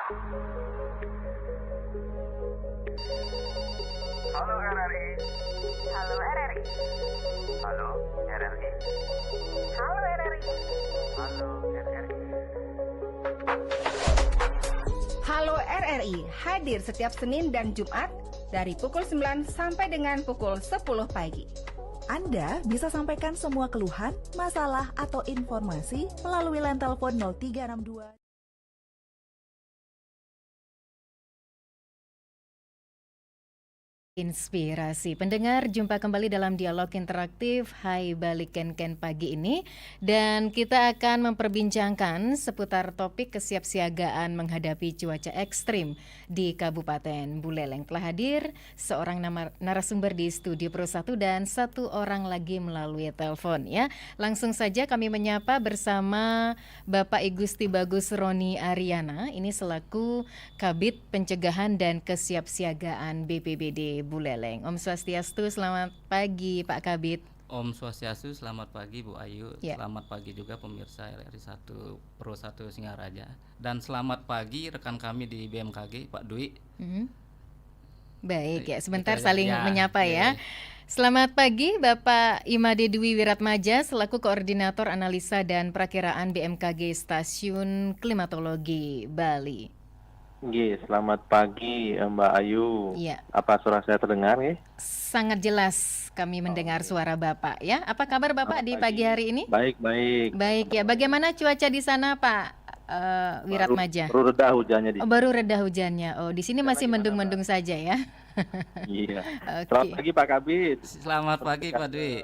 Halo RRI. Halo RRI. Halo RRI. Halo RRI. Halo RRI. Halo RRI hadir setiap Senin dan Jumat dari pukul 9 sampai dengan pukul 10 pagi. Anda bisa sampaikan semua keluhan, masalah, atau informasi melalui line telepon 0362. Inspirasi. Pendengar, jumpa kembali dalam dialog interaktif Hai Balik Ken pagi ini. Dan kita akan memperbincangkan seputar topik kesiapsiagaan menghadapi cuaca ekstrim di Kabupaten Buleleng. Telah hadir seorang narasumber di studio Pro 1 dan satu orang lagi melalui telepon ya. Langsung saja kami menyapa bersama Bapak Igusti Bagus Roni Ariana. Ini selaku Kabid Pencegahan dan Kesiapsiagaan BPBD Buleleng. Om Swastiastu, selamat pagi Pak Kabid. Om Swastiastu, selamat pagi Bu Ayu. Ya. Selamat pagi juga pemirsa RRI 1 Pro 1 Singaraja. Dan selamat pagi rekan kami di BMKG Pak Dwi. Baik ya, sebentar Kita saling ya, menyapa ya. ya. Selamat pagi Bapak Imade Dwi Wiratmaja selaku Koordinator Analisa dan Perakiraan BMKG Stasiun Klimatologi Bali. Selamat pagi Mbak Ayu. Iya. Apa suara saya terdengar ya? Sangat jelas kami mendengar suara Bapak ya. Apa kabar Bapak di Selamat pagi hari ini? Baik. Baik ya. Bagaimana cuaca di sana Pak Wiratmaja? Baru reda hujannya di Oh, baru reda hujannya. Oh, di sini Sana masih gimana, mendung-mendung saja ya. Iya. Oke. Selamat pagi Pak Kabit. Selamat pagi Pak Dwi.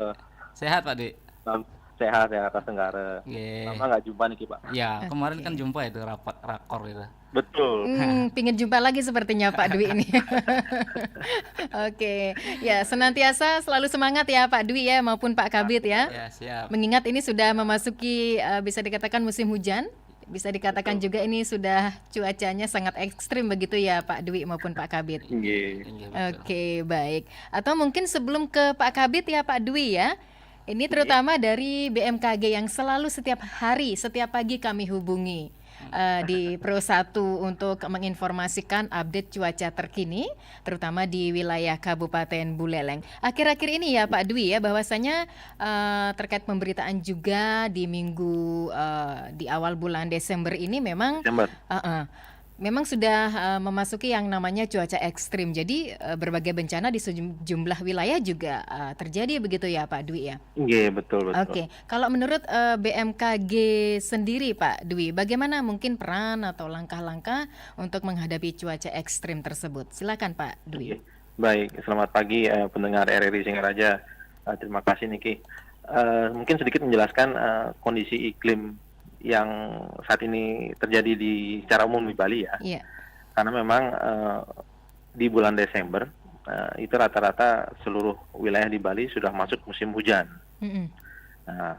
Sehat Pak Dwi? Salam sehat ya atas Tenggara. Ye. Lama nggak jumpa nih Ki, Pak. Ya, kemarin Oke. kan jumpa itu rapat rakor itu. Betul. Pingin jumpa lagi sepertinya Pak Dwi ini. Oke, ya senantiasa selalu semangat ya Pak Dwi ya maupun Pak Kabit ya. Ya, siap. Mengingat ini sudah memasuki bisa dikatakan musim hujan, bisa dikatakan juga ini sudah cuacanya sangat ekstrim begitu ya Pak Dwi maupun Pak Kabit. Iya. Iya, betul. Oke, baik. Atau mungkin sebelum ke Pak Kabit ya Pak Dwi ya. Ini terutama dari BMKG yang selalu setiap hari, setiap pagi kami hubungi di Pro 1 untuk menginformasikan update cuaca terkini, terutama di wilayah Kabupaten Buleleng. Akhir-akhir ini ya Pak Dwi ya, bahwasanya terkait pemberitaan juga di minggu di awal bulan Desember ini memang Desember. memang sudah memasuki yang namanya cuaca ekstrim. Jadi berbagai bencana di sejumlah wilayah juga terjadi begitu ya Pak Dwi ya. Iya, betul. Oke, kalau menurut BMKG sendiri Pak Dwi, bagaimana mungkin peran atau langkah-langkah untuk menghadapi cuaca ekstrim tersebut? Silakan Pak Dwi. Iya. Baik, selamat pagi pendengar RRI Singaraja. Terima kasih Niki. Mungkin sedikit menjelaskan kondisi iklim yang saat ini terjadi secara umum di Bali ya. Iya. Karena memang di bulan Desember itu rata-rata seluruh wilayah di Bali sudah masuk musim hujan. Mm-mm.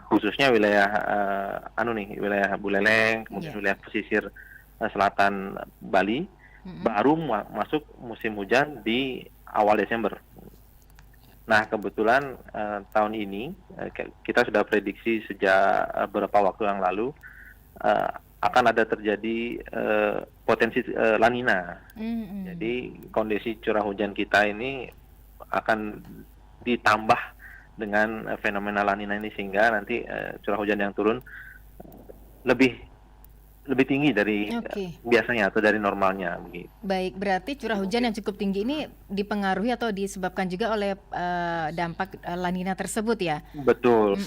Khususnya wilayah wilayah Buleleng, kemudian Iya. wilayah pesisir selatan Bali baru masuk musim hujan di awal Desember. Nah, kebetulan tahun ini kita sudah prediksi sejak beberapa waktu yang lalu akan ada terjadi potensi La Nina. Jadi kondisi curah hujan kita ini akan ditambah dengan fenomena La Nina ini sehingga nanti curah hujan yang turun lebih tinggi dari biasanya atau dari normalnya begitu. Baik, berarti curah hujan yang cukup tinggi ini dipengaruhi atau disebabkan juga oleh dampak La Nina tersebut ya? Betul.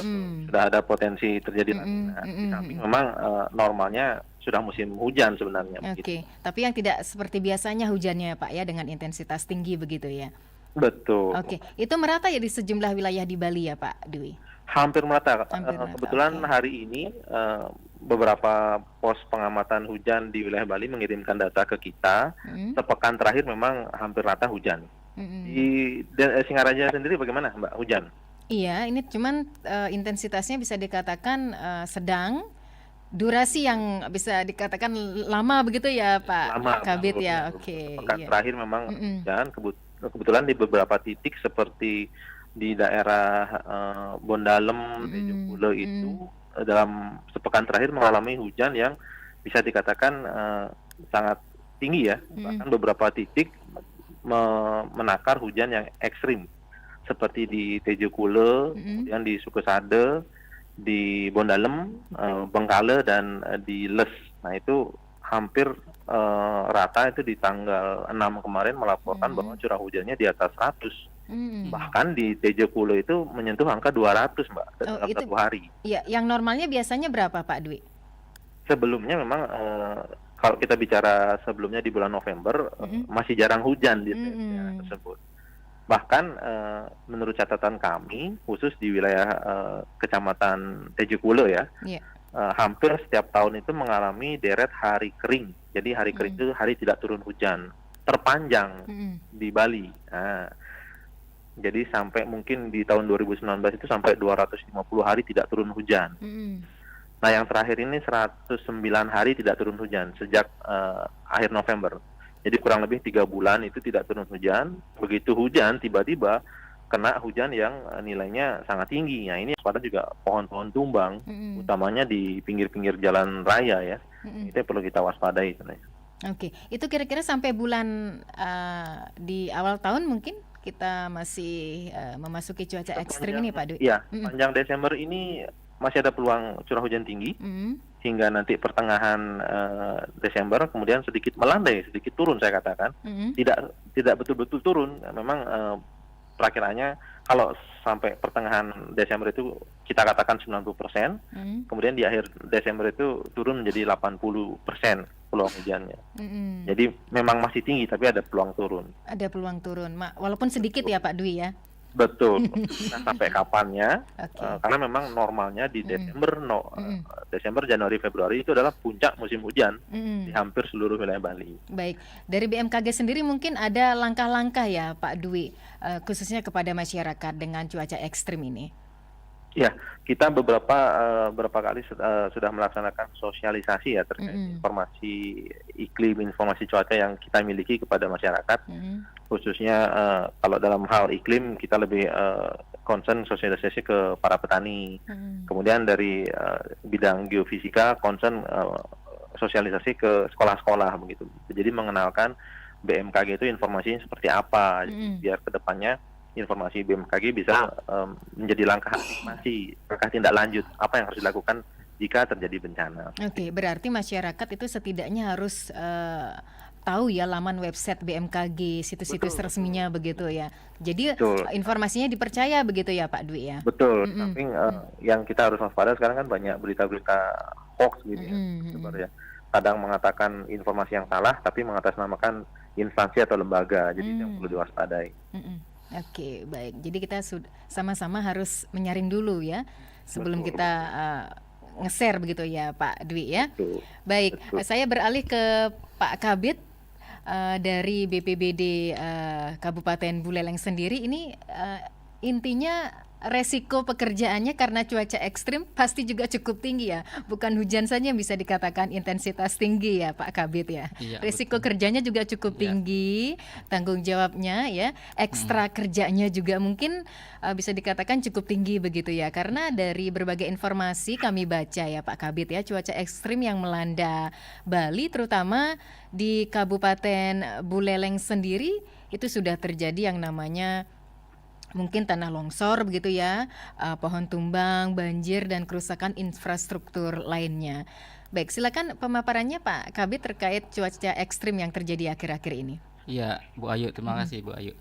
Sudah ada potensi terjadi La Nina. Di samping memang normalnya sudah musim hujan sebenarnya. Oke, tapi yang tidak seperti biasanya hujannya Pak ya dengan intensitas tinggi begitu ya? Betul. Oke, itu merata ya di sejumlah wilayah di Bali ya Pak Dwi? Hampir merata. Hampir merata, Kebetulan oke. hari ini beberapa pos pengamatan hujan di wilayah Bali mengirimkan data ke kita. Sepekan terakhir memang hampir rata hujan. Di Singaraja sendiri bagaimana Mbak hujan? Iya, ini cuman intensitasnya bisa dikatakan sedang, durasi yang bisa dikatakan lama begitu ya Pak Lama. Kabit betul, ya. betul. Oke. Sepekan Iya. terakhir memang hujan. Kebetulan di beberapa titik seperti di daerah Bondalem, Tejupule itu dalam sepekan terakhir mengalami hujan yang bisa dikatakan sangat tinggi ya, bahkan beberapa titik menakar hujan yang ekstrim seperti di Tejo Kule, kemudian di Sukesade, di Bondalem, Bengkale, dan di Les. Nah itu hampir rata itu di tanggal 6 kemarin melaporkan bahwa curah hujannya di atas 100. Bahkan di Tejo Kule itu menyentuh angka 200 Mbak dalam itu, 1 hari. Ya, yang normalnya biasanya berapa Pak Dwi? Sebelumnya memang kalau kita bicara sebelumnya di bulan November masih jarang hujan di daerah tersebut. Bahkan menurut catatan kami khusus di wilayah Kecamatan Tejo Kule ya, hampir setiap tahun itu mengalami deret hari kering. Jadi hari kering itu hari tidak turun hujan terpanjang di Bali. Nah, jadi sampai mungkin di tahun 2019 itu sampai 250 hari tidak turun hujan. Nah yang terakhir ini 109 hari tidak turun hujan sejak akhir November. Jadi kurang lebih 3 bulan itu tidak turun hujan. Begitu hujan tiba-tiba kena hujan yang nilainya sangat tinggi. Nah ini pada juga pohon-pohon tumbang, utamanya di pinggir-pinggir jalan raya ya. Itu perlu kita waspadai sebenarnya. Oke, itu kira-kira sampai bulan di awal tahun mungkin kita masih memasuki cuaca ekstrim ini Pak Dwi? Iya, panjang Desember ini masih ada peluang curah hujan tinggi hingga nanti pertengahan Desember, kemudian sedikit melandai, sedikit turun saya katakan. Tidak betul-betul turun, memang perakiraannya kalau sampai pertengahan Desember itu kita katakan 90%, kemudian di akhir Desember itu turun menjadi 80% peluang hujannya. Jadi memang masih tinggi tapi ada peluang turun. Ada peluang turun, walaupun sedikit ya Pak Dwi ya. Betul. Nah, sampai kapannya? Karena memang normalnya di Desember, Desember, Januari, Februari itu adalah puncak musim hujan di hampir seluruh wilayah Bali. Baik, dari BMKG sendiri mungkin ada langkah-langkah ya Pak Dwi, khususnya kepada masyarakat dengan cuaca ekstrim ini. Ya, kita beberapa kali sudah melaksanakan sosialisasi ya terkait informasi iklim, informasi cuaca yang kita miliki kepada masyarakat. Khususnya kalau dalam hal iklim kita lebih concern sosialisasi ke para petani. Kemudian dari bidang geofisika concern sosialisasi ke sekolah-sekolah begitu. Jadi mengenalkan BMKG itu informasinya seperti apa, biar kedepannya informasi BMKG bisa menjadi langkah antisipasi, langkah tindak lanjut apa yang harus dilakukan jika terjadi bencana. Oke, berarti masyarakat itu setidaknya harus tahu ya laman website BMKG, situs-situs resminya begitu ya. Jadi informasinya dipercaya begitu ya Pak Dwi ya. Betul. Tapi yang kita harus waspada sekarang kan banyak berita-berita hoax gitu ya, sebenarnya. Kadang mengatakan informasi yang salah tapi mengatasnamakan instansi atau lembaga. Jadi yang perlu diwaspadai. Oke, baik. Jadi kita sama-sama harus menyaring dulu ya sebelum kita nge-share begitu ya Pak Dwi ya. Baik, saya beralih ke Pak Kabid dari BPBD Kabupaten Buleleng sendiri. Ini intinya resiko pekerjaannya karena cuaca ekstrim pasti juga cukup tinggi ya. Bukan hujan saja yang bisa dikatakan intensitas tinggi ya Pak Kabid ya. Resiko kerjanya juga cukup tinggi, tanggung jawabnya ya, ekstra kerjanya juga mungkin bisa dikatakan cukup tinggi begitu ya. Karena dari berbagai informasi kami baca ya Pak Kabid ya, cuaca ekstrim yang melanda Bali terutama di Kabupaten Buleleng sendiri itu sudah terjadi yang namanya mungkin tanah longsor begitu ya, pohon tumbang, banjir dan kerusakan infrastruktur lainnya. Baik, silakan pemaparannya Pak Kabid terkait cuaca ekstrim yang terjadi akhir-akhir ini. Iya, Bu Ayu, terima kasih Bu Ayu.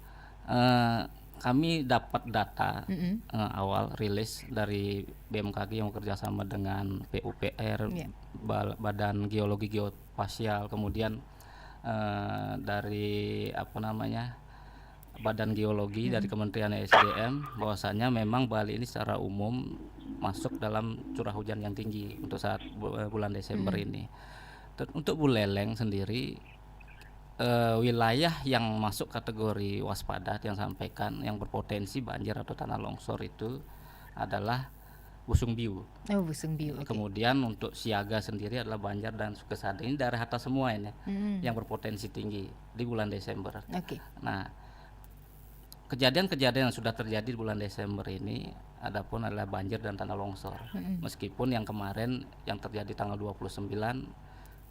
Kami dapat data awal rilis dari BMKG yang bekerjasama dengan PUPR, Badan Geologi Geospasial, kemudian dari Badan Geologi dari Kementerian SDM, bahwasanya memang Bali ini secara umum masuk dalam curah hujan yang tinggi untuk saat bulan Desember ini. Untuk Buleleng sendiri, wilayah yang masuk kategori waspada yang sampaikan yang berpotensi banjir atau tanah longsor itu adalah Busung Biu. Busung Biu. Kemudian untuk siaga sendiri adalah Banjar dan Sukesade. Ini daerah atas semua ini yang berpotensi tinggi di bulan Desember. Nah, kejadian-kejadian yang sudah terjadi di bulan Desember ini adapun adalah banjir dan tanah longsor. Meskipun yang kemarin yang terjadi tanggal 29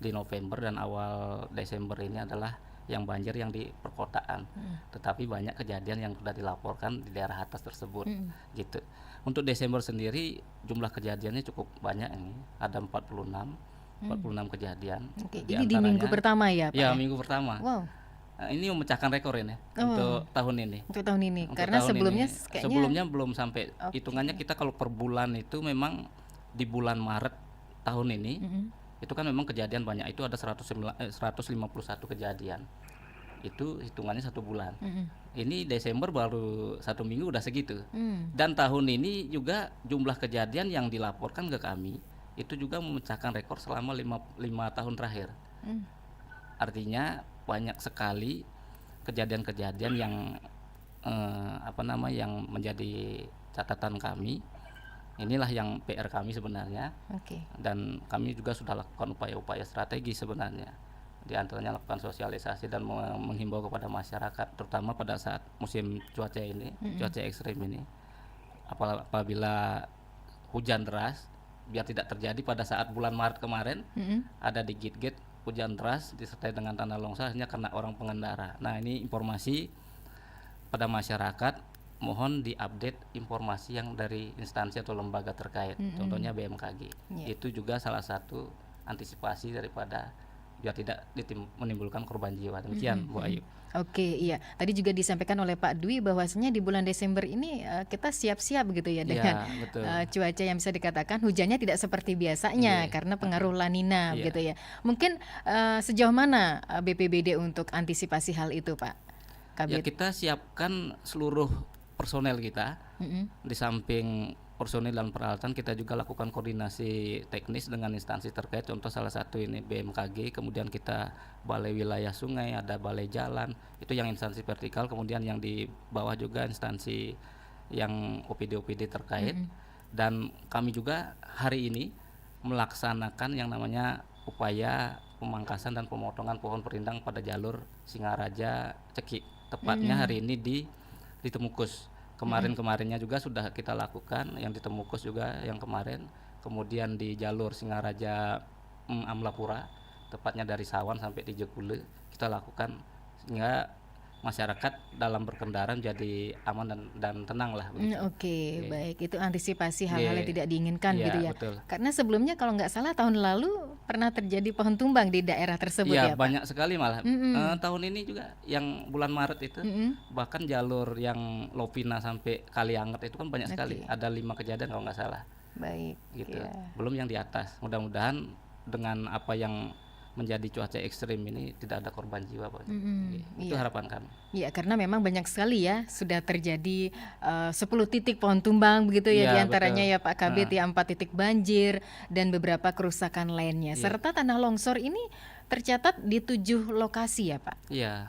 di November dan awal Desember ini adalah yang banjir yang di perkotaan. Tetapi banyak kejadian yang sudah dilaporkan di daerah atas tersebut. Gitu. Untuk Desember sendiri jumlah kejadiannya cukup banyak ini. Ada 46 kejadian. Oke, ini di minggu pertama ya, Pak? Ya, minggu pertama. Wow. Nah, ini memecahkan rekor ini untuk tahun ini. Untuk tahun ini. Untuk Karena tahun sebelumnya ini. kayaknya Sebelumnya belum sampai. Hitungannya kita kalau per bulan itu memang di bulan Maret tahun ini itu kan memang kejadian banyak. Itu ada 151 kejadian. Itu hitungannya 1 bulan. Ini Desember baru 1 minggu udah segitu. Dan tahun ini juga jumlah kejadian yang dilaporkan ke kami itu juga memecahkan rekor selama 5 tahun terakhir. Artinya banyak sekali kejadian-kejadian yang yang menjadi catatan kami. Inilah yang PR kami sebenarnya. Dan kami juga sudah lakukan upaya-upaya strategi sebenarnya. Di antaranya lakukan sosialisasi dan menghimbau kepada masyarakat, terutama pada saat musim cuaca ini, cuaca ekstrim ini. Apabila hujan deras, biar tidak terjadi pada saat bulan Maret kemarin, ada di gate-gate hujan deras disertai dengan tanah longsor hanya karena orang pengendara. Nah, ini informasi pada masyarakat, mohon diupdate informasi yang dari instansi atau lembaga terkait, contohnya BMKG. Itu juga salah satu antisipasi daripada biar tidak menimbulkan korban jiwa. Demikian, Bu Ayu. Oke, iya. Tadi juga disampaikan oleh Pak Dwi bahwasanya di bulan Desember ini kita siap-siap gitu ya dengan cuaca yang bisa dikatakan hujannya tidak seperti biasanya karena pengaruh La Nina gitu ya. Mungkin sejauh mana BPBD untuk antisipasi hal itu, Pak Kabit? Ya, kita siapkan seluruh personel kita. Di samping personil dan peralatan, kita juga lakukan koordinasi teknis dengan instansi terkait. Contoh salah satu ini BMKG, kemudian kita balai wilayah sungai, ada balai jalan, itu yang instansi vertikal. Kemudian yang di bawah juga instansi yang OPD terkait. Dan kami juga hari ini melaksanakan yang namanya upaya pemangkasan dan pemotongan pohon perindang pada jalur Singaraja Ceki. Tepatnya hari ini di Temukus. Kemarinnya juga sudah kita lakukan, yang di Temukus juga yang kemarin. Kemudian di jalur Singaraja Amlapura, tepatnya dari Sawan sampai di Jekule, kita lakukan sehingga masyarakat dalam berkendara jadi aman dan tenang lah. Oke, baik. Itu antisipasi hal-hal yang tidak diinginkan gitu ya. Betul. Karena sebelumnya kalau nggak salah tahun lalu pernah terjadi pohon tumbang di daerah tersebut ya, Pak? Banyak sekali malah. Tahun ini juga yang bulan Maret itu bahkan jalur yang Lopina sampai Kalianget itu kan banyak sekali. Ada 5 kejadian kalau nggak salah. Baik. Gitu. Belum yang di atas. Mudah-mudahan dengan apa yang menjadi cuaca ekstrim ini tidak ada korban jiwa, Pak. Itu harapan kami. Iya, karena memang banyak sekali ya sudah terjadi 10 titik pohon tumbang begitu ya, diantaranya ya Pak Kabit ya 4 titik banjir dan beberapa kerusakan lainnya. Serta tanah longsor ini tercatat di 7 lokasi ya, Pak. Iya.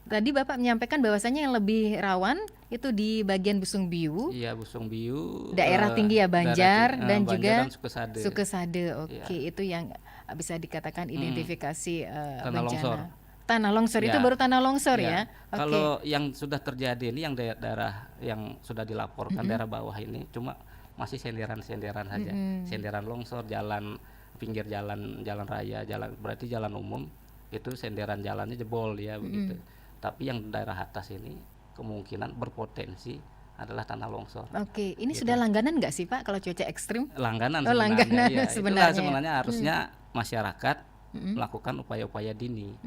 Tadi Bapak menyampaikan bahwasanya yang lebih rawan itu di bagian Busung Biu. Iya, Busung Biu. Daerah tinggi ya Banjar dan juga Sukesade. Oke, itu yang bisa dikatakan identifikasi tanah longsor. Tanah longsor itu baru tanah longsor ya. Kalau yang sudah terjadi ini yang daerah yang sudah dilaporkan daerah bawah ini cuma masih senderan-senderan saja. Senderan longsor, jalan pinggir jalan raya, berarti jalan umum itu senderan jalannya jebol ya begitu. Tapi yang daerah atas ini kemungkinan berpotensi adalah tanah longsor. Oke, ini sudah langganan nggak sih Pak kalau cuaca ekstrim? Langganan sebenarnya harusnya masyarakat melakukan upaya-upaya dini.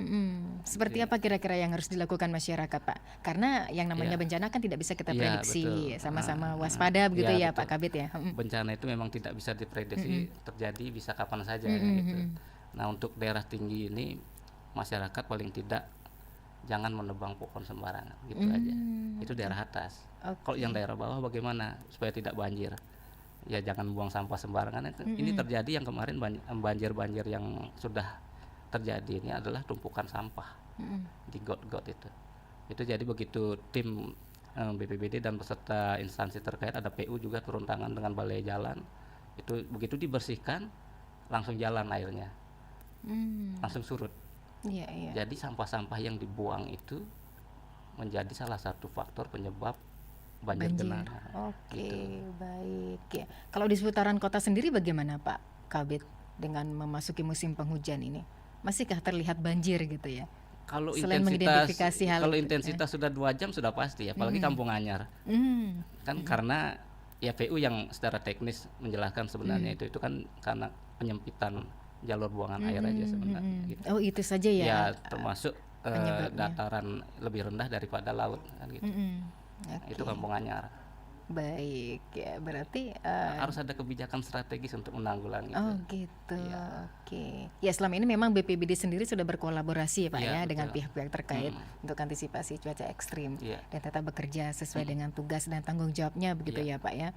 Seperti apa kira-kira yang harus dilakukan masyarakat, Pak? Karena yang namanya bencana kan tidak bisa kita prediksi, sama-sama waspada begitu ya, Pak Kabit ya. Bencana itu memang tidak bisa diprediksi, terjadi bisa kapan saja gitu. Nah, untuk daerah tinggi ini masyarakat paling tidak jangan menebang pohon sembarangan gitu aja. Itu daerah atas. Kalau yang daerah bawah bagaimana supaya tidak banjir? Ya jangan buang sampah sembarangan. Ini terjadi yang kemarin banjir-banjir yang sudah terjadi ini adalah tumpukan sampah di got-got itu. Itu jadi begitu tim BPBD dan beserta instansi terkait, ada PU juga turun tangan dengan balai jalan. Itu begitu dibersihkan langsung jalan airnya. Langsung surut. Jadi sampah-sampah yang dibuang itu menjadi salah satu faktor penyebab banjir genangan. Oke, gitu. Baik ya. Kalau di seputaran kota sendiri bagaimana Pak Kabit? dengan memasuki musim penghujan ini? Masihkah terlihat banjir gitu ya? Kalau Selain intensitas mengidentifikasi hal kalau itu, intensitas sudah 2 jam sudah pasti, apalagi Kampung Anyar. Kan karena ya PU yang secara teknis menjelaskan sebenarnya itu kan karena penyempitan jalur buangan air aja sebenarnya gitu. Oh, itu saja ya. Ya termasuk penyebabnya. dataran lebih rendah daripada laut kan gitu. Nah, itu Kampung Anyar. Baik ya, berarti Harus ada kebijakan strategis untuk menanggulangi oh itu. gitu. Oke. Ya, selama ini memang BPBD sendiri sudah berkolaborasi ya Pak Iya, ya dengan betul. pihak-pihak terkait untuk antisipasi cuaca ekstrim Iya. dan tetap bekerja sesuai dengan tugas dan tanggung jawabnya begitu Iya. ya Pak ya.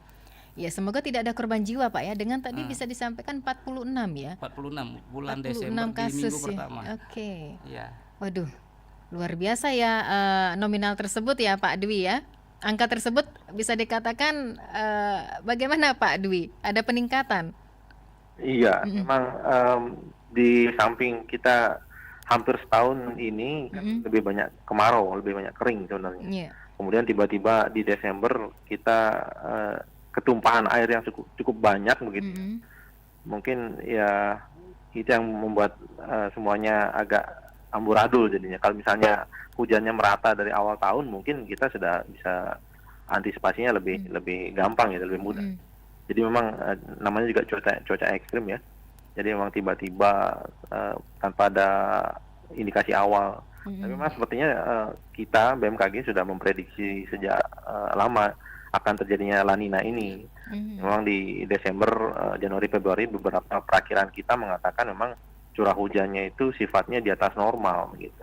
Ya, semoga tidak ada korban jiwa Pak ya. Dengan tadi bisa disampaikan 46 ya. 46 bulan 46 Desember di kasus minggu ya. pertama. Oke. Iya. Waduh. Luar biasa ya nominal tersebut ya Pak Dwi ya. Angka tersebut bisa dikatakan bagaimana Pak Dwi? Ada peningkatan? Iya, memang di samping kita hampir setahun ini kan lebih banyak kemarau, lebih banyak kering sebenarnya. Iya. Kemudian tiba-tiba di Desember kita ketumpahan air yang cukup banyak begitu. Mungkin ya itu yang membuat semuanya agak amburadul jadinya. Kalau misalnya hujannya merata dari awal tahun, mungkin kita sudah bisa antisipasinya lebih gampang ya, lebih mudah. Jadi memang namanya juga cuaca ekstrim ya. Jadi memang tiba-tiba tanpa ada indikasi awal. Tapi memang sepertinya kita BMKG sudah memprediksi sejak lama akan terjadinya La Nina ini. Memang di Desember, Januari, Februari beberapa perakiran kita mengatakan memang curah hujannya itu sifatnya di atas normal gitu.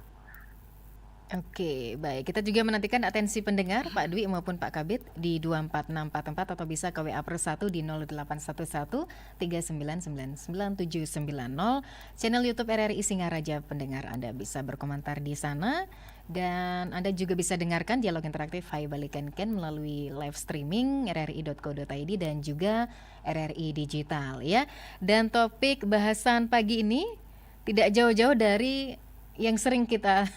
Oke, baik. Kita juga menantikan atensi pendengar Pak Dwi maupun Pak Kabit di 24644 atau bisa ke WA per 1 di 0811 39999790. Channel YouTube RRI Singaraja pendengar Anda bisa berkomentar di sana dan Anda juga bisa dengarkan dialog interaktif Hai Balikan Ken melalui live streaming rri.co.id dan juga RRI Digital ya. Dan topik bahasan pagi ini tidak jauh-jauh dari yang sering kita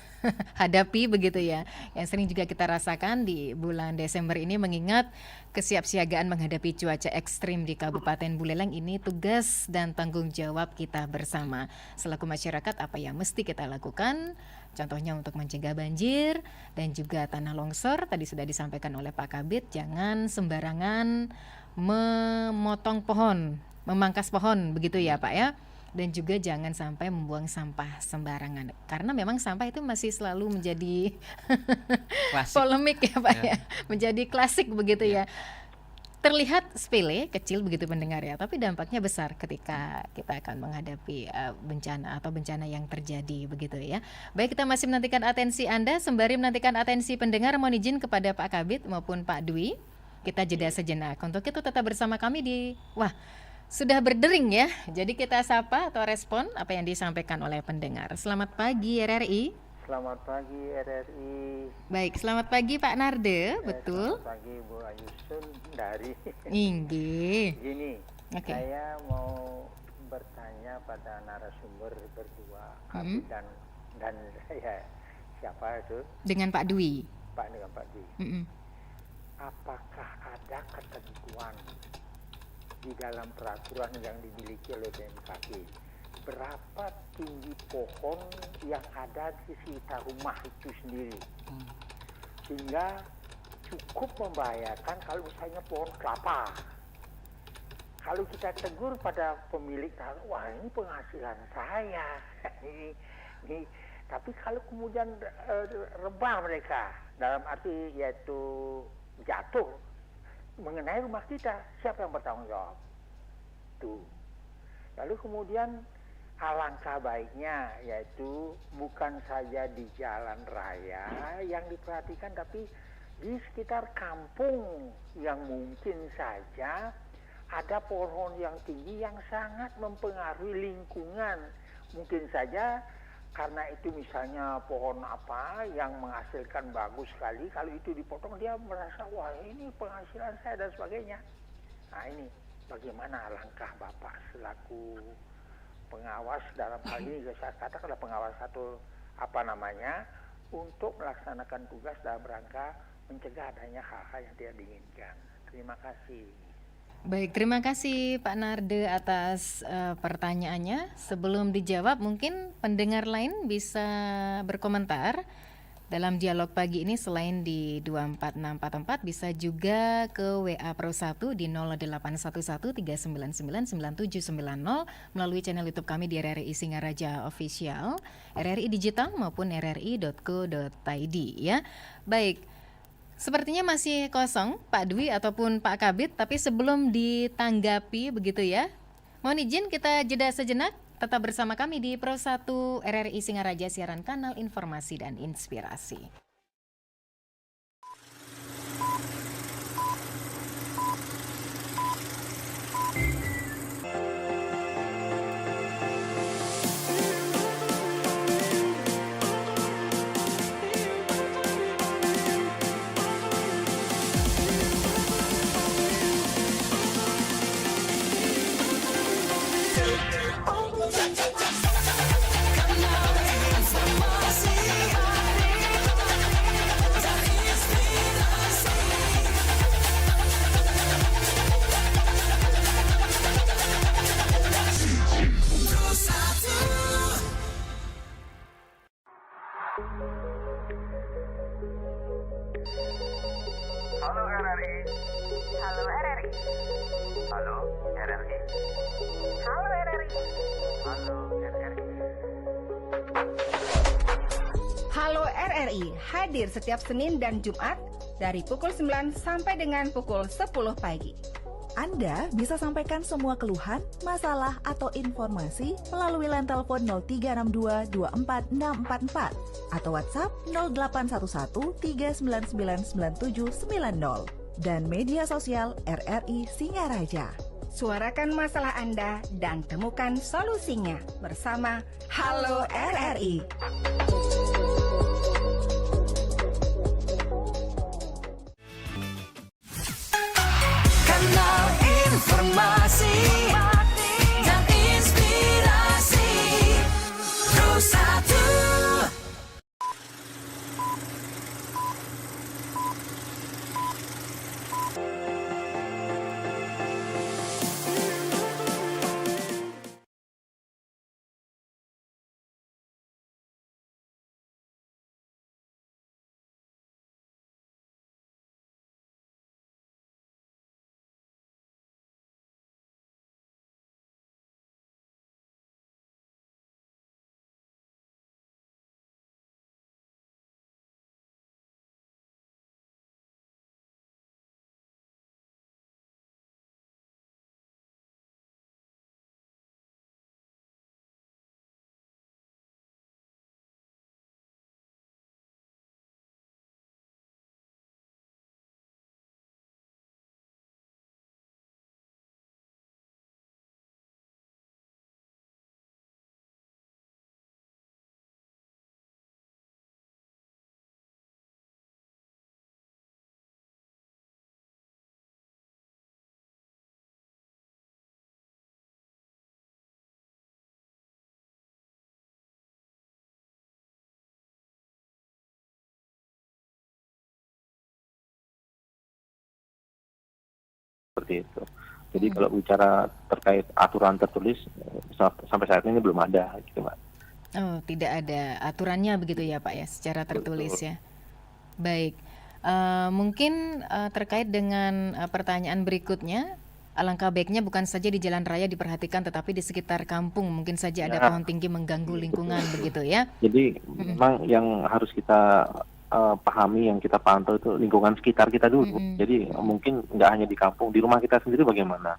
hadapi begitu ya, yang sering juga kita rasakan di bulan Desember ini, mengingat kesiapsiagaan menghadapi cuaca ekstrim di Kabupaten Buleleng ini tugas dan tanggung jawab kita bersama selaku masyarakat. Apa yang mesti kita lakukan? Contohnya untuk mencegah banjir dan juga tanah longsor. Tadi sudah disampaikan oleh Pak Kabit, jangan sembarangan memotong pohon, memangkas pohon begitu ya Pak ya. Dan juga jangan sampai membuang sampah sembarangan, karena memang sampah itu masih selalu menjadi polemik ya Pak ya, menjadi klasik begitu ya. Terlihat sepele, kecil begitu pendengar ya, tapi dampaknya besar ketika kita akan menghadapi bencana atau bencana yang terjadi begitu ya. Baik, kita masih menantikan atensi Anda, sembari menantikan atensi pendengar, mohon izin kepada Pak Kabit maupun Pak Dwi, kita jeda sejenak. Untuk itu tetap bersama kami di sudah berdering ya, jadi kita sapa atau respon apa yang disampaikan oleh pendengar. Selamat pagi RRI. Selamat pagi RRI. Baik, selamat pagi Pak Narde, betul. Selamat pagi Bu Ayusun dari Inggih. Gini, Oke. saya mau bertanya pada narasumber berdua, Kabit dan saya, siapa itu? Dengan Pak Dwi. Dengan Pak Dwi. Apakah ada ketentuan di dalam peraturan yang dimiliki oleh BMKG berapa tinggi pohon yang ada di sekitar rumah itu sendiri, sehingga cukup membahayakan kalau misalnya pohon kelapa. Kalau kita tegur pada pemilik, wah ini penghasilan saya, ini. Tapi kalau kemudian rebah mereka, dalam arti yaitu jatuh mengenai rumah kita, siapa yang bertanggung jawab? Tuh. Lalu kemudian alangkah baiknya yaitu bukan saja di jalan raya yang diperhatikan, tapi di sekitar kampung yang mungkin saja ada pohon yang tinggi yang sangat mempengaruhi lingkungan. Mungkin saja karena itu misalnya pohon apa yang menghasilkan bagus sekali, kalau itu dipotong dia merasa wah ini penghasilan saya dan sebagainya. Nah ini bagaimana langkah Bapak selaku pengawas dalam hal ini, saya katakanlah pengawas untuk melaksanakan tugas dalam rangka mencegah adanya hal-hal yang tidak diinginkan. Terima kasih. Baik, terima kasih Pak Narde atas pertanyaannya. Sebelum dijawab, mungkin pendengar lain bisa berkomentar dalam dialog pagi ini. Selain di 24644 bisa juga ke WA Pro 1 di 081139999790 melalui channel YouTube kami di RRI Singaraja Official, RRI Digital maupun rri.co.id ya. Baik. Sepertinya masih kosong Pak Dwi ataupun Pak Kabid, tapi sebelum ditanggapi begitu ya, mohon izin kita jeda sejenak. Tetap bersama kami di Pro 1 RRI Singaraja, siaran kanal informasi dan inspirasi. Halo RRI. Halo RRI. Halo RRI. Halo RRI. Halo RRI. Halo RRI hadir setiap Senin dan Jumat dari pukul 9 sampai dengan pukul 10 pagi. Anda bisa sampaikan semua keluhan, masalah, atau informasi melalui line telepon 0362 24644 atau WhatsApp 0811 3999790 dan media sosial RRI Singaraja. Suarakan masalah Anda dan temukan solusinya bersama Halo RRI. Kanal informasi dan inspirasi Pro 1. Seperti itu. Jadi kalau bicara terkait aturan tertulis sampai saat ini belum ada gitu, Mbak. Oh, tidak ada aturannya begitu ya Pak ya, secara tertulis ya. Baik, mungkin terkait dengan pertanyaan berikutnya, alangkah baiknya bukan saja di jalan raya diperhatikan, tetapi di sekitar kampung mungkin saja ada pohon tinggi mengganggu lingkungan begitu ya. Jadi memang yang harus kita pahami, yang kita pantau itu lingkungan sekitar kita dulu. Jadi mungkin nggak hanya di kampung, di rumah kita sendiri bagaimana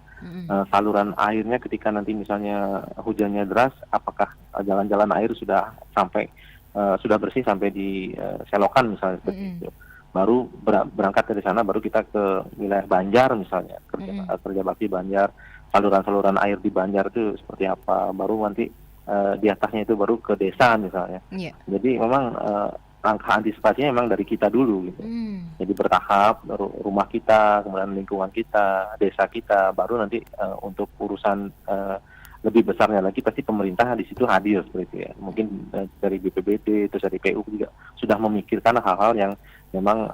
saluran airnya ketika nanti misalnya hujannya deras, apakah jalan-jalan air sudah sampai sudah bersih sampai di selokan misalnya seperti itu. Baru berangkat dari sana, baru kita ke wilayah Banjar misalnya, kerja bakti Banjar, saluran-saluran air di Banjar itu seperti apa. Baru nanti di atasnya itu baru ke desa misalnya. Jadi memang langkah antisipasinya memang dari kita dulu gitu. Jadi bertahap, rumah kita, kemudian lingkungan kita, desa kita, baru nanti untuk urusan lebih besarnya lagi pasti pemerintah di situ hadir seperti itu ya. Mungkin dari BPBD, terus dari PU juga sudah memikirkan hal-hal yang memang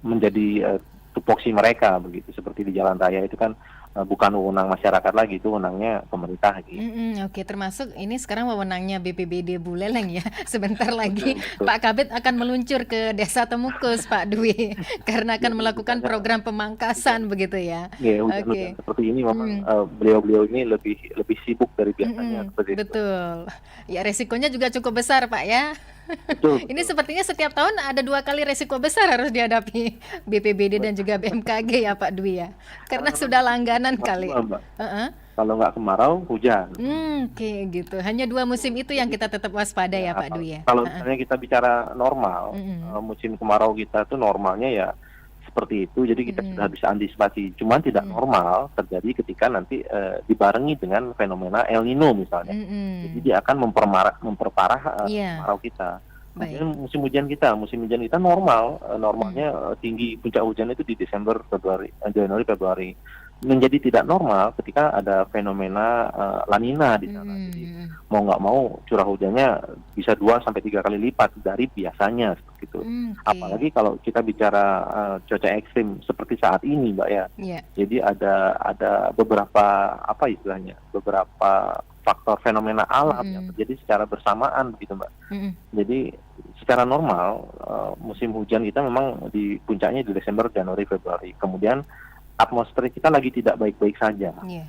menjadi tupoksi mereka begitu. Seperti di jalan raya itu kan bukan wewenang masyarakat lagi, itu wewenangnya pemerintah gitu. Oke, termasuk ini sekarang wewenangnya BPBD Buleleng ya. Sebentar lagi Betul. Pak Kabit akan meluncur ke Desa Temukus, Pak Dwi, karena akan melakukan program pemangkasan begitu ya. Ya, Oke. hujan-hujan seperti ini memang beliau-beliau ini lebih sibuk dari biasanya seperti itu. Betul. Ya resikonya juga cukup besar Pak ya. Betul, Ini betul. sepertinya setiap tahun ada 2 kali resiko besar harus dihadapi BPBD dan juga BMKG ya Pak Dwi ya. Karena sudah langganan kali. Cuma, Mbak, Heeh. kalau nggak kemarau, hujan. Oke gitu. Hanya 2 musim itu yang kita tetap waspada ya Pak Dwi ya. Kalau Heeh. misalnya kita bicara normal, musim kemarau kita tuh normalnya ya seperti itu, jadi kita sudah bisa antisipasi. Cuman tidak normal terjadi ketika nanti dibarengi dengan fenomena El Nino misalnya. Jadi dia akan memperparah Iya. kemarau kita. Baik. Kemudian musim hujan kita normal, normalnya tinggi puncak hujan itu di Desember, Januari, Februari. Menjadi tidak normal ketika ada fenomena La Nina di sana. Jadi mau nggak mau curah hujannya bisa 2-3 kali lipat dari biasanya seperti itu. Oke. Apalagi kalau kita bicara cuaca ekstrim seperti saat ini, Mbak ya. Iya. Jadi ada beberapa beberapa faktor fenomena alam yang terjadi secara bersamaan begitu, Mbak. Jadi secara normal musim hujan kita memang di puncaknya di Desember, Januari, Februari. Kemudian atmosfer kita lagi tidak baik-baik saja. Iya.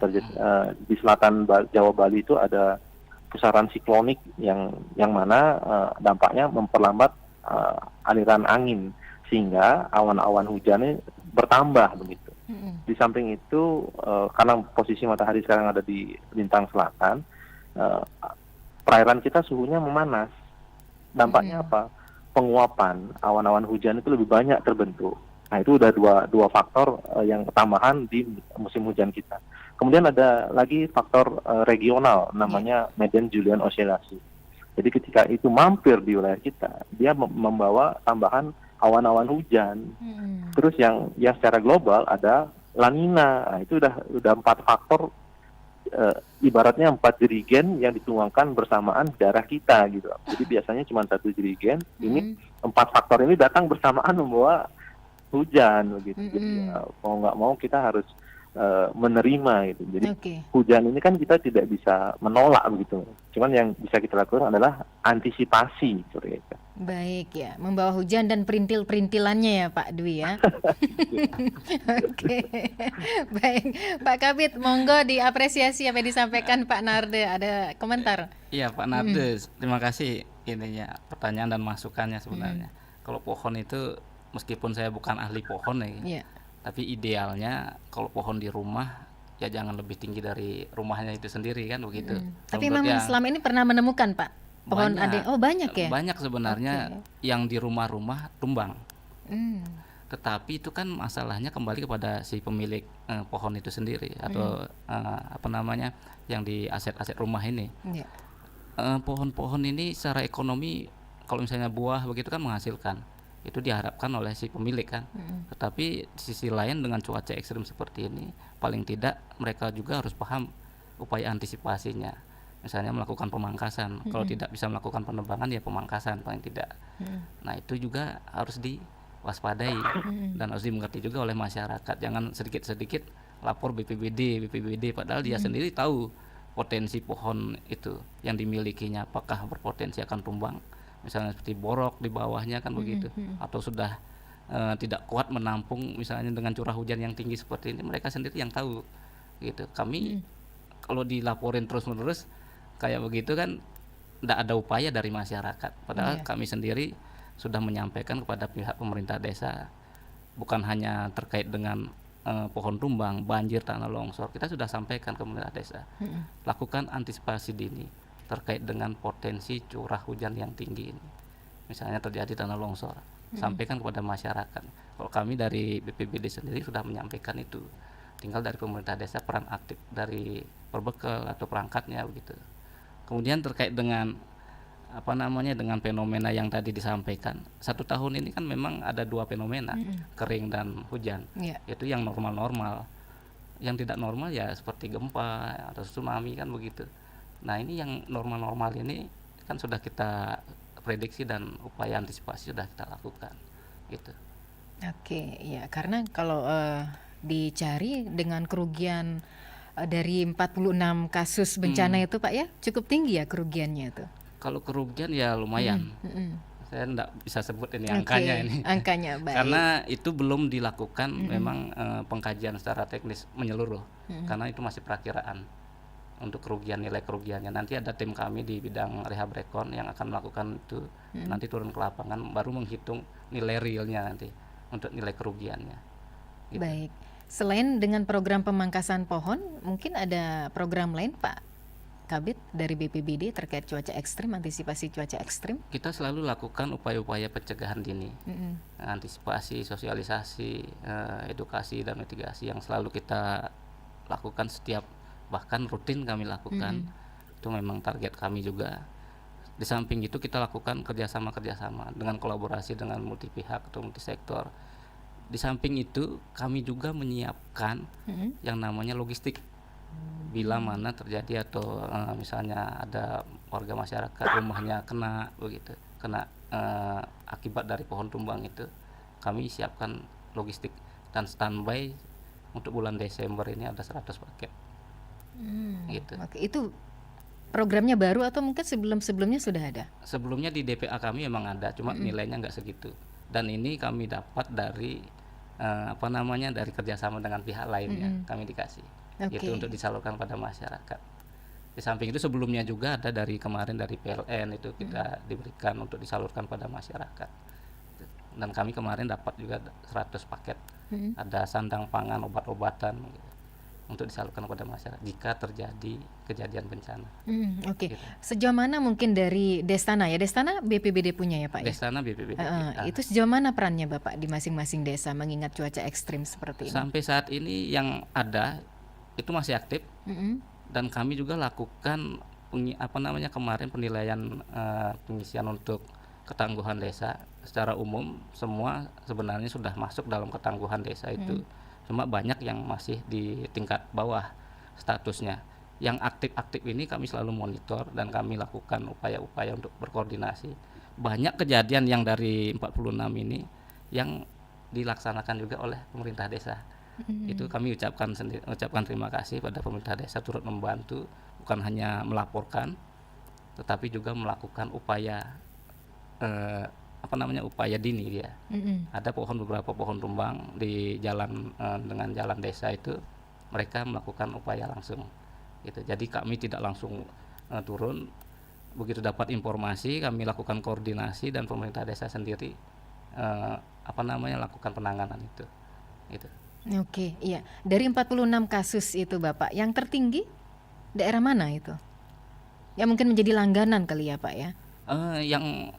Di selatan Jawa Bali itu ada pusaran siklonik yang mana dampaknya memperlambat aliran angin sehingga awan-awan hujannya bertambah begitu. Di samping itu karena posisi matahari sekarang ada di lintang selatan, perairan kita suhunya memanas. Dampaknya apa? Penguapan awan-awan hujan itu lebih banyak terbentuk. Nah, itu udah dua faktor yang tambahan di musim hujan kita. Kemudian ada lagi faktor regional namanya Madden-Julian Oscillation. Jadi ketika itu mampir di wilayah kita, dia membawa tambahan awan-awan hujan. Terus yang secara global ada La Nina. Nah, itu udah 4 faktor, ibaratnya 4 jerigen yang dituangkan bersamaan di daerah kita gitu. Jadi biasanya cuma 1 jerigen, ini 4 faktor ini datang bersamaan membawa hujan begitu. Jadi mau nggak mau kita harus menerima gitu. Jadi hujan ini kan kita tidak bisa menolak begitu. Cuman yang bisa kita lakukan adalah antisipasi seperti itu. Baik ya, membawa hujan dan perintil-perintilannya ya Pak Dwi ya. Oke. Baik, Pak Kabit, monggo diapresiasi apa yang disampaikan Pak Narde. Ada komentar? Iya Pak Narde, terima kasih ininya pertanyaan dan masukannya sebenarnya. Kalau pohon itu meskipun saya bukan ahli pohon ya, tapi idealnya kalau pohon di rumah ya jangan lebih tinggi dari rumahnya itu sendiri kan begitu. Tapi memang selama ini pernah menemukan Pak pohon banyak ya? Banyak sebenarnya yang di rumah-rumah tumbang. Tetapi itu kan masalahnya kembali kepada si pemilik pohon itu sendiri atau yang di aset-aset rumah ini. Pohon-pohon ini secara ekonomi kalau misalnya buah begitu kan menghasilkan. Itu diharapkan oleh si pemilik kan. Tetapi di sisi lain dengan cuaca ekstrim seperti ini, paling tidak mereka juga harus paham upaya antisipasinya. Misalnya melakukan pemangkasan. Kalau tidak bisa melakukan penebangan ya pemangkasan paling tidak. Nah, itu juga harus diwaspadai dan harus dimengerti juga oleh masyarakat. Jangan sedikit-sedikit lapor BPBD padahal dia sendiri tahu potensi pohon itu yang dimilikinya apakah berpotensi akan tumbang. Misalnya seperti borok di bawahnya kan begitu, atau sudah tidak kuat menampung misalnya dengan curah hujan yang tinggi seperti ini, mereka sendiri yang tahu gitu. Kami kalau dilaporin terus-menerus kayak begitu kan tidak ada upaya dari masyarakat, padahal kami sendiri sudah menyampaikan kepada pihak pemerintah desa, bukan hanya terkait dengan pohon tumbang, banjir, tanah longsor, kita sudah sampaikan ke pemerintah desa, lakukan antisipasi dini terkait dengan potensi curah hujan yang tinggi ini. Misalnya terjadi tanah longsor, sampaikan kepada masyarakat. Kalau kami dari BPBD sendiri sudah menyampaikan itu. Tinggal dari pemerintah desa peran aktif dari perbekal atau perangkatnya begitu. Kemudian terkait dengan dengan fenomena yang tadi disampaikan. 1 tahun ini kan memang ada 2 fenomena, kering dan hujan. Itu yang normal-normal. Yang tidak normal ya seperti gempa atau tsunami kan begitu. Nah, ini yang normal-normal ini kan sudah kita prediksi dan upaya antisipasi sudah kita lakukan gitu. Oke, ya karena kalau dicari dengan kerugian dari 46 kasus bencana itu Pak ya, cukup tinggi ya kerugiannya itu. Kalau kerugian ya lumayan. Saya enggak bisa sebut ini angkanya Oke, ini. angkanya baik. Karena itu belum dilakukan memang pengkajian secara teknis menyeluruh. Karena itu masih perakiraan untuk kerugian, nilai kerugiannya. Nanti ada tim kami di bidang rehab rekon yang akan melakukan itu. Nanti turun ke lapangan baru menghitung nilai realnya nanti untuk nilai kerugiannya. Gitu. Baik. Selain dengan program pemangkasan pohon, mungkin ada program lain Pak Kabid dari BPBD terkait cuaca ekstrim, antisipasi cuaca ekstrim? Kita selalu lakukan upaya-upaya pencegahan dini, antisipasi, sosialisasi, edukasi dan mitigasi yang selalu kita lakukan setiap, bahkan rutin kami lakukan. Itu memang target kami juga. Di samping itu kita lakukan kerjasama dengan kolaborasi dengan multi pihak atau multi sektor. Di samping itu kami juga menyiapkan yang namanya logistik. Bila mana terjadi atau misalnya ada warga masyarakat rumahnya kena begitu, akibat dari pohon tumbang itu, kami siapkan logistik dan standby untuk bulan Desember ini ada 100 paket. Gitu. Oke, itu programnya baru atau mungkin sebelumnya sudah ada? Sebelumnya di DPA kami memang ada, cuma nilainya nggak segitu. Dan ini kami dapat dari dari kerjasama dengan pihak lainnya, kami dikasih. Itu untuk disalurkan pada masyarakat. Di samping itu sebelumnya juga ada dari kemarin dari PLN itu kita diberikan untuk disalurkan pada masyarakat. Dan kami kemarin dapat juga 100 paket. Ada sandang pangan, obat-obatan gitu, untuk disalurkan kepada masyarakat jika terjadi kejadian bencana. Oke. Gitu. Sejauh mana mungkin dari Destana ya? Destana BPBD punya ya Pak ya? Destana BPBD. Itu sejauh mana perannya Bapak di masing-masing desa mengingat cuaca ekstrim seperti ini? Sampai saat ini yang ada itu masih aktif. Dan kami juga lakukan kemarin penilaian pengisian untuk ketangguhan desa. Secara umum semua sebenarnya sudah masuk dalam ketangguhan desa itu. Cuma banyak yang masih di tingkat bawah statusnya. Yang aktif-aktif ini kami selalu monitor dan kami lakukan upaya-upaya untuk berkoordinasi. Banyak kejadian yang dari 46 ini yang dilaksanakan juga oleh pemerintah desa. Itu kami ucapkan terima kasih pada pemerintah desa turut membantu, bukan hanya melaporkan tetapi juga melakukan upaya upaya dini dia. Ada beberapa pohon tumbang di jalan dengan jalan desa itu mereka melakukan upaya langsung gitu. Jadi kami tidak langsung turun, begitu dapat informasi kami lakukan koordinasi dan pemerintah desa sendiri lakukan penanganan itu gitu. Oke, iya. Dari 46 kasus itu Bapak, yang tertinggi daerah mana itu? Ya mungkin menjadi langganan kali ya Pak ya? Yang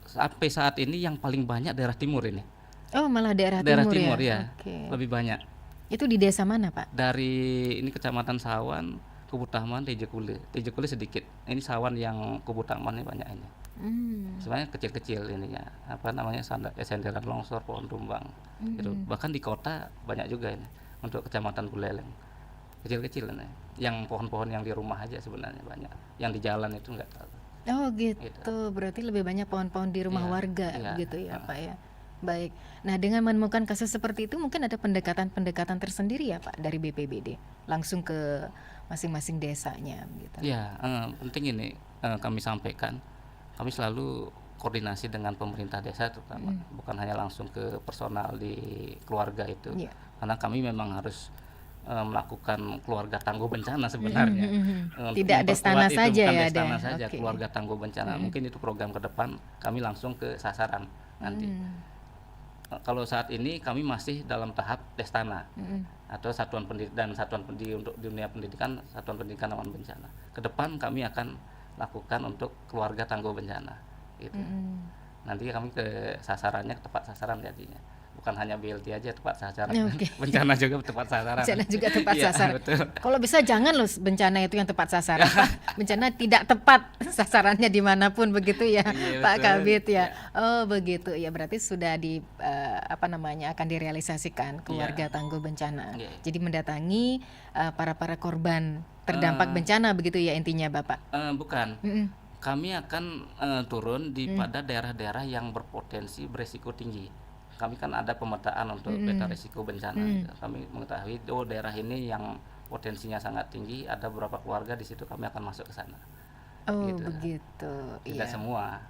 sampai saat ini yang paling banyak daerah timur ini. Oh malah daerah timur ya? Oke. Lebih banyak. Itu di desa mana Pak? Dari ini Kecamatan Sawan, Kubutaman, Tejekule sedikit. Ini Sawan yang Kubutaman ini banyak ini. Sebenarnya kecil-kecil ininya, senderan longsor, pohon tumbang gitu. Bahkan di kota banyak juga ini untuk Kecamatan Buleleng, kecil-kecil ini. Yang pohon-pohon yang di rumah aja sebenarnya banyak, yang di jalan itu enggak terlalu. Oh gitu. Berarti lebih banyak pohon-pohon di rumah warga gitu ya Pak ya. Baik. Nah dengan menemukan kasus seperti itu mungkin ada pendekatan tersendiri ya Pak dari BPBD langsung ke masing-masing desanya gitu. Ya, penting ini kami sampaikan. Kami selalu koordinasi dengan pemerintah desa terutama, bukan hanya langsung ke personal di keluarga itu, karena kami memang harus melakukan keluarga tangguh bencana sebenarnya. Tidak Destana saja ya, Destana saja, keluarga tangguh bencana. Mungkin itu program ke depan kami langsung ke sasaran nanti. Kalau saat ini kami masih dalam tahap Destana atau satuan pendidikan untuk dunia pendidikan, satuan pendidikan aman bencana. Ke depan kami akan lakukan untuk keluarga tangguh bencana gitu. Nanti kami ke sasarannya tepat sasaran jadinya, bukan hanya BLT aja tepat sasaran. Bencana juga tepat sasaran. Bencana juga tepat sasaran. Betul. Kalau bisa jangan loh bencana itu yang tepat sasaran. Bencana tidak tepat sasarannya dimanapun begitu ya Pak Kabid ya. Oh begitu ya, berarti sudah akan direalisasikan keluarga tangguh bencana. Jadi mendatangi para korban terdampak bencana begitu ya intinya Bapak? Bukan. Kami akan turun pada daerah-daerah yang berpotensi beresiko tinggi. kami kan ada pemetaan untuk peta risiko bencana. Gitu. Kami mengetahui daerah ini yang potensinya sangat tinggi, ada beberapa keluarga di situ, kami akan masuk ke sana. Oh, Gitu. begitu. Tidak Iya. semua.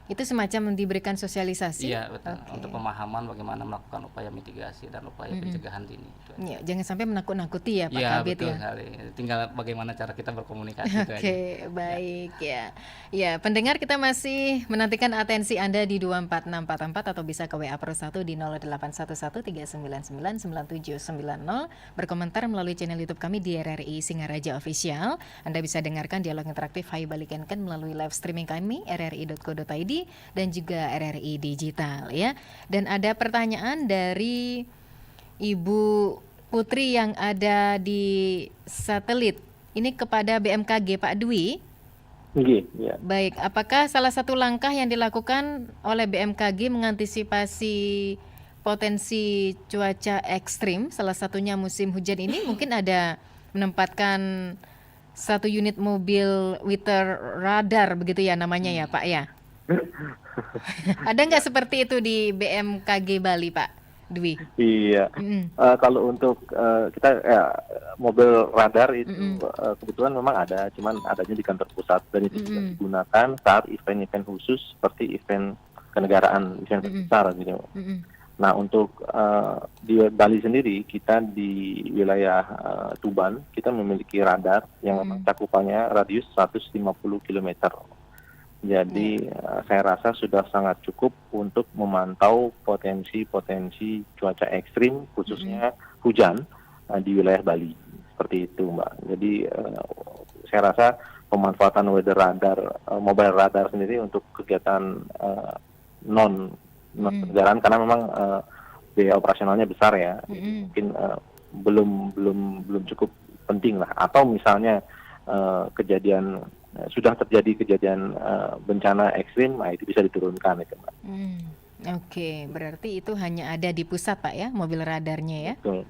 Itu semacam diberikan sosialisasi. Iya, betul. Oke. Untuk pemahaman bagaimana melakukan upaya mitigasi dan upaya pencegahan dini. Itu aja. Ya, jangan sampai menakut-nakuti ya Pak Iya, Kabit betul ya. sekali. Tinggal bagaimana cara kita berkomunikasi itu aja. Oke, baik ya. Ya, pendengar, kita masih menantikan atensi Anda di 24644 atau bisa ke WA Pro 1 di 081139999790 berkomentar melalui channel YouTube kami di RRI Singaraja Official. Anda bisa dengarkan dialog interaktif Hai Balikenken melalui live streaming kami rri.co.id dan juga RRI Digital ya. Dan ada pertanyaan dari Ibu Putri yang ada di satelit. Ini kepada BMKG Pak Dwi. Ya. Baik, apakah salah satu langkah yang dilakukan oleh BMKG mengantisipasi potensi cuaca ekstrim, salah satunya musim hujan ini, mungkin ada menempatkan satu unit mobil weather radar begitu ya namanya ya Pak ya? Ada nggak seperti itu di BMKG Bali Pak Dwi? Iya. Kalau untuk kita mobil radar itu kebetulan memang ada, cuman adanya di kantor pusat dan itu juga digunakan saat event-event khusus seperti event kenegaraan, event besar gitu. Nah untuk di Bali sendiri, kita di wilayah Tuban kita memiliki radar yang memang cakupannya radius 150 km. Jadi saya rasa sudah sangat cukup untuk memantau potensi-potensi cuaca ekstrim khususnya hujan di wilayah Bali. Seperti itu Mbak. Jadi saya rasa pemanfaatan weather radar, mobile radar sendiri untuk kegiatan non kenegaraan karena memang biaya operasionalnya besar ya. Mungkin belum cukup penting lah. Atau misalnya sudah terjadi kejadian bencana ekstrim, nah itu bisa diturunkan itu Mbak. Oke, berarti itu hanya ada di pusat Pak ya, mobil radarnya ya? Betul.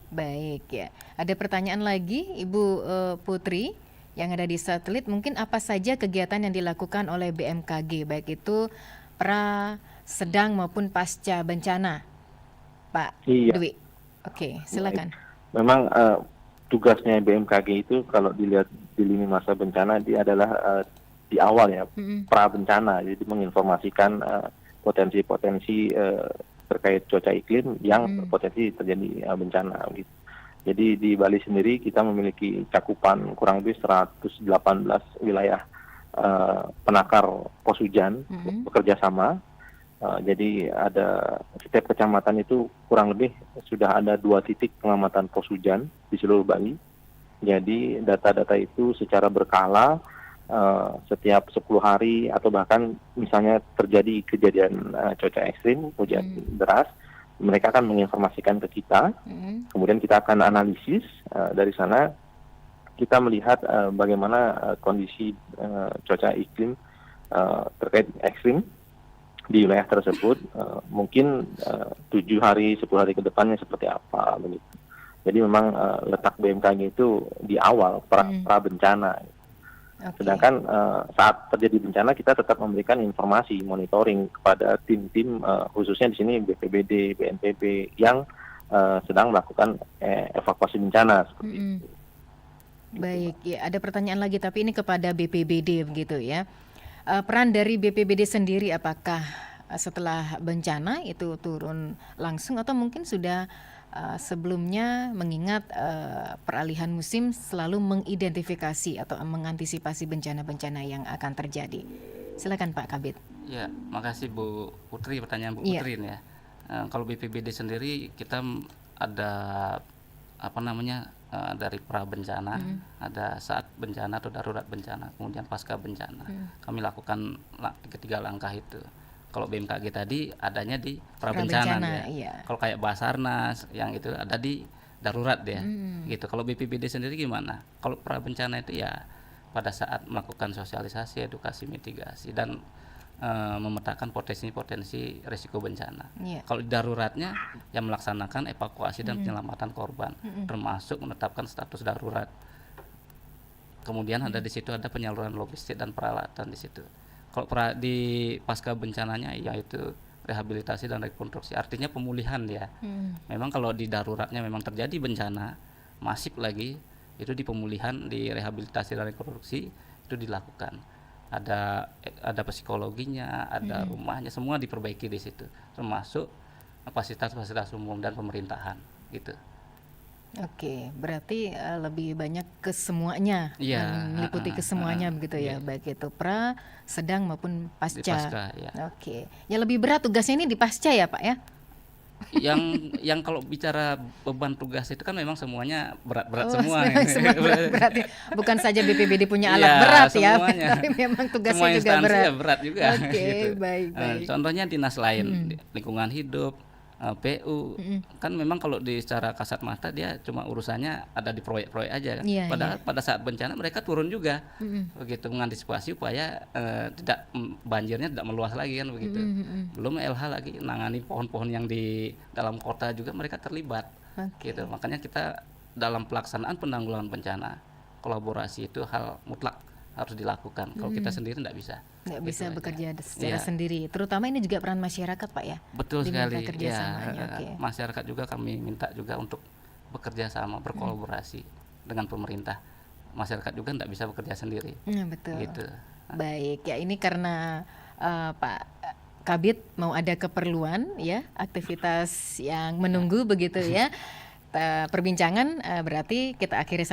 Baik ya. Ada pertanyaan lagi Ibu Putri yang ada di satelit, mungkin apa saja kegiatan yang dilakukan oleh BMKG baik itu pra, sedang maupun pasca bencana, Pak Dwi? Oke, silakan. Memang tugasnya BMKG itu kalau dilihat di lini masa bencana dia adalah di awal ya, pra bencana, jadi menginformasikan potensi-potensi terkait cuaca iklim yang berpotensi terjadi bencana gitu. Jadi di Bali sendiri kita memiliki cakupan kurang lebih 118 wilayah penakar pos hujan bekerja sama. Jadi ada setiap kecamatan itu kurang lebih sudah ada 2 titik pengamatan pos hujan di seluruh Bali. Jadi data-data itu secara berkala setiap 10 hari atau bahkan misalnya terjadi kejadian cuaca ekstrim, hujan deras, mereka akan menginformasikan ke kita. Kemudian kita akan analisis dari sana. Kita melihat bagaimana kondisi cuaca iklim terkait ekstrim di wilayah tersebut, mungkin 7 hari, 10 hari ke depannya seperti apa begitu. Jadi memang letak BMKG itu di awal pra bencana. Sedangkan saat terjadi bencana kita tetap memberikan informasi monitoring kepada tim-tim khususnya di sini BPBD, BNPB yang sedang melakukan evakuasi bencana seperti itu. Baik, ya ada pertanyaan lagi tapi ini kepada BPBD begitu ya. Peran dari BPBD sendiri apakah setelah bencana itu turun langsung atau mungkin sudah sebelumnya mengingat peralihan musim selalu mengidentifikasi atau mengantisipasi bencana-bencana yang akan terjadi? Silakan Pak Kabit. Ya, makasih Bu Putri, pertanyaan Bu Putri ini ya. Kalau BPBD sendiri kita ada dari pra bencana, ada saat bencana atau darurat bencana, kemudian pasca bencana. Kami lakukan ketiga langkah itu. Kalau BMKG tadi adanya di pra bencana ya. Iya. Kalau kayak Basarnas yang itu ada di darurat ya. Gitu. Kalau BPBD sendiri gimana? Kalau pra bencana itu ya pada saat melakukan sosialisasi, edukasi, mitigasi dan memetakan potensi-potensi risiko bencana. Kalau daruratnya yang melaksanakan evakuasi dan penyelamatan korban, termasuk menetapkan status darurat. Kemudian ada di situ ada penyaluran logistik dan peralatan di situ. Kalau di pasca bencananya yaitu rehabilitasi dan rekonstruksi, artinya pemulihan ya. Memang kalau di daruratnya memang terjadi bencana masif lagi, itu di pemulihan, di rehabilitasi dan rekonstruksi itu dilakukan. Ada psikologinya, ada rumahnya, semua diperbaiki di situ, termasuk fasilitas-fasilitas umum dan pemerintahan gitu. Oke, berarti lebih banyak ke semuanya, Iya, meliputi ke semuanya begitu ya, iya. baik itu pra, sedang maupun Di pasca. pasca ya. Oke, yang lebih berat tugasnya ini di pasca ya Pak ya? yang kalau bicara beban tugas itu kan memang semuanya berat-berat Oh, semua. memang semua berat ya. Bukan saja BPBD punya alat Iya, berat ya, semuanya. tapi memang Semua tugasnya juga instansi berat. ya berat juga. Oke, gitu. baik. Contohnya dinas lain, lingkungan hidup, PU, kan memang kalau di secara kasat mata dia cuma urusannya ada di proyek-proyek aja kan. Iya, Padahal pada saat bencana mereka turun juga, begitu mengantisipasi supaya banjirnya tidak meluas lagi kan begitu. Belum LH lagi nangani pohon-pohon yang di dalam kota juga mereka terlibat. Gitu. Makanya kita dalam pelaksanaan penanggulangan bencana, kolaborasi itu hal mutlak harus dilakukan. Kalau kita sendiri tidak bisa. Nggak bisa Gitu bekerja aja. secara Iya. sendiri. Terutama ini juga peran masyarakat Pak ya. Betul Diminta sekali. kerjasamanya, Ya, oke. masyarakat juga kami minta juga untuk bekerja sama, berkolaborasi dengan pemerintah. Masyarakat juga tidak bisa bekerja sendiri. Betul. Gitu. Baik, ya ini karena Pak Kabid mau ada keperluan ya, aktivitas yang menunggu begitu ya. Perbincangan berarti kita akhiri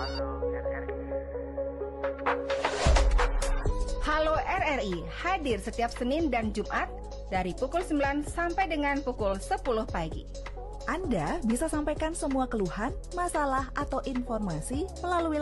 Halo RRI. Halo RRI hadir setiap Senin dan Jumat dari pukul 9 sampai dengan pukul 10 pagi. Anda bisa sampaikan semua keluhan, masalah, atau informasi melalui